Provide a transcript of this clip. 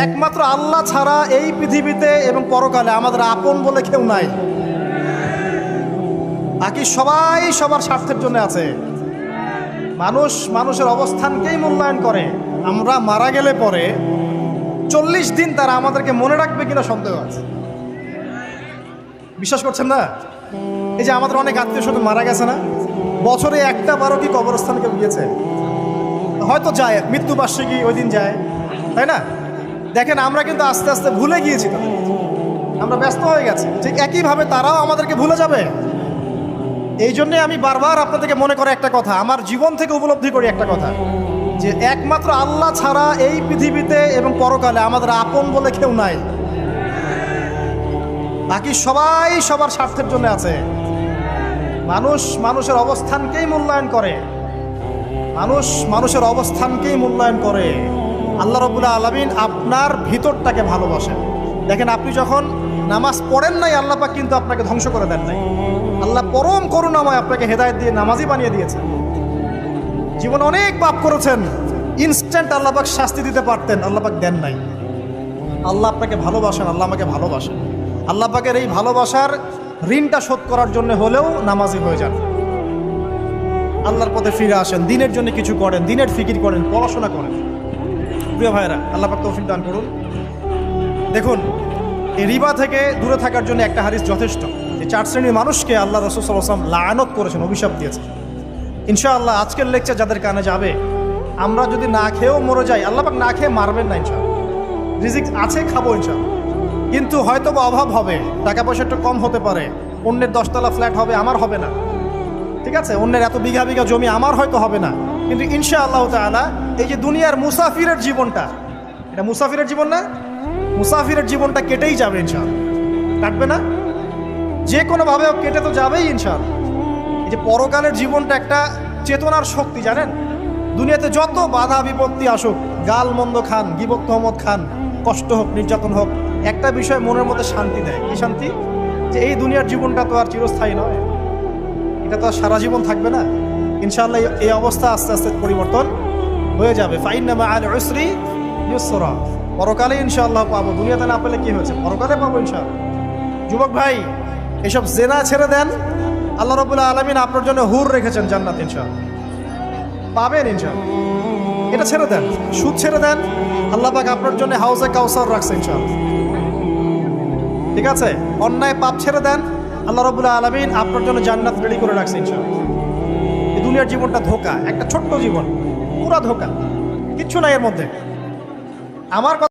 একমাত্র আল্লাহ ছাড়া এই পৃথিবীতে এবং পরকালে আমাদের আপন বলে কেউ নাই। বাকি সবাই সবার স্বার্থের জন্য আছে। মানুষ মানুষের অবস্থানকেই মূল্যায়ন করে। আমরা মারা গেলে পরে 40 দিন তারা আমাদেরকে মনে রাখবে কিনা সন্দেহ আছে। বিশ্বাস করছেন না? এই যে আমাদের অনেক আত্মীয় স্বজন মারা গেছে না, বছরে একটা বারো কি কবরস্থানে কেউ গিয়েছে? হয়তো যায়, মৃত্যুবার্ষিকী ওই দিন যায়, তাই না? দেখেন আমরা কিন্তু আস্তে আস্তে ভুলে গিয়েছি তাদের, আমরা ব্যস্ত হয়ে গেছি। ঠিক একইভাবে তারাও আমাদেরকে ভুলে যাবে। এই জন্যে আমি বারবার আপনাদেরকে মনে করে একটা কথা, আমার জীবন থেকে উপলব্ধি করি একটা কথা, যে একমাত্র আল্লাহ ছাড়া এই পৃথিবীতে এবং পরকালে আমাদের আপন বলে কেউ নাই। বাকি সবাই সবার স্বার্থের জন্য আছে। মানুষ মানুষের অবস্থানকেই মূল্যায়ন করে। মানুষ মানুষের অবস্থানকেই মূল্যায়ন করে। আল্লাহ রাব্বুল আলামিন আপনার ভিতরটাকে ভালোবাসেন। দেখেন আপনি যখন নামাজ পড়েন নাই, আল্লাহ পাক কিন্তু আপনাকে ধ্বংস করে দেন নাই। আল্লাহ পরম করুণাময় আপনাকে হেদায়েত দিয়ে নামাজি বানিয়ে দিয়েছেন। জীবনে অনেক পাপ করেছেন, ইনস্ট্যান্ট আল্লাহ পাক শাস্তি দিতে পারতেন, আল্লাহ পাক দেন নাই। আল্লাহ আপনাকে ভালোবাসেন, আল্লাহ আমাকে ভালোবাসেন। আল্লাহ পাকের এই ভালোবাসার ঋণটা শোধ করার জন্য হলেও নামাজি হয়ে যান, আল্লাহর পথে ফিরে আসেন, দিনের জন্য কিছু করেন, দিনের ফিকির করেন, পড়াশোনা করেন। প্রিয় ভাইরা, আল্লাহ পাক তৌফিক দান করুন। দেখুন, এই রিবা থেকে দূরে থাকার জন্য একটা হাদিস যথেষ্ট। এই 4 শ্রেণীর মানুষকে আল্লাহ রাসূল সাল্লাল্লাহু আলাইহি ওয়াসাল্লাম লাআনত করেছেন, অভিশাপ দিয়েছেন। ইনশাআল্লাহ আজকের লেকচার যাদের কানে যাবে, আমরা যদি না খেয়েও মরে যাই, আল্লাহ পাক না খেয়ে মারবেন না ইনশাআল্লাহ। রিজিক আছে, খাবো ইনশাআল্লাহ। কিন্তু হয়তো বা অভাব হবে, টাকা পয়সা একটু কম হতে পারে, অন্যের 10 তলা ফ্ল্যাট হবে, আমার হবে না, ঠিক আছে? অন্যের এত বিঘা বিঘা জমি আমার হয়তো হবে না। কিন্তু ইনশাআল্লাহ তাআলা এই যে দুনিয়ার মুসাফিরের জীবনটা, এটা মুসাফিরের জীবন না? মুসাফিরের জীবনটা কেটেই যাবে ইনশাআল্লাহ। কাটবে না? যে কোনোভাবে কেটে তো যাবেই ইনশাআল্লাহ। এই যে পরকালের জীবনটা একটা চেতনার শক্তি, জানেন? দুনিয়াতে যত বাধা বিপত্তি আসুক, গাল মন্দ খান, গীবত তহমত খান, কষ্ট হোক, নির্যাতন হোক, একটা বিষয় মনের মধ্যে শান্তি দেয়। কি শান্তি? যে এই দুনিয়ার জীবনটা তো আর চিরস্থায়ী নয়, এটা তো আর সারা জীবন থাকবে না। ইনশাআল্লাহ এই অবস্থা আস্তে আস্তে পরিবর্তন হয়ে যাবে। ফাইন্না মাআল উসরি ইউসরা, পরকালে ইনশাআল্লাহ পাবো। দুনিয়াতে না পেলে কি হয়েছে, পরকালে পাবো ইনশাআল্লাহ। যুবক ভাই, এসব জেনা ছেড়ে দেন, আল্লাহ রাব্বুল আলামিন আপনার জন্য হুর রেখেছেন জান্নাত, ইনশাআল্লাহ পাবেন ইনশাআল্লাহ। এটা ছেড়ে দেন, সুদ ছেড়ে দেন, আল্লাহ পাক আপনার জন্য হাউজে কাউসার রাখছে ইনশাআল্লাহ, ঠিক আছে? অন্যায় পাপ ছেড়ে দেন, আল্লাহ রাব্বুল আলামিন আপনার জন্য জান্নাত রেডি করে রাখছে ইনশাআল্লাহ। এই দুনিয়ার জীবনটা ধোঁকা, একটা ছোট্ট জীবন, পুরা ধোঁকা, কিচ্ছু নাই এর মধ্যে। আমার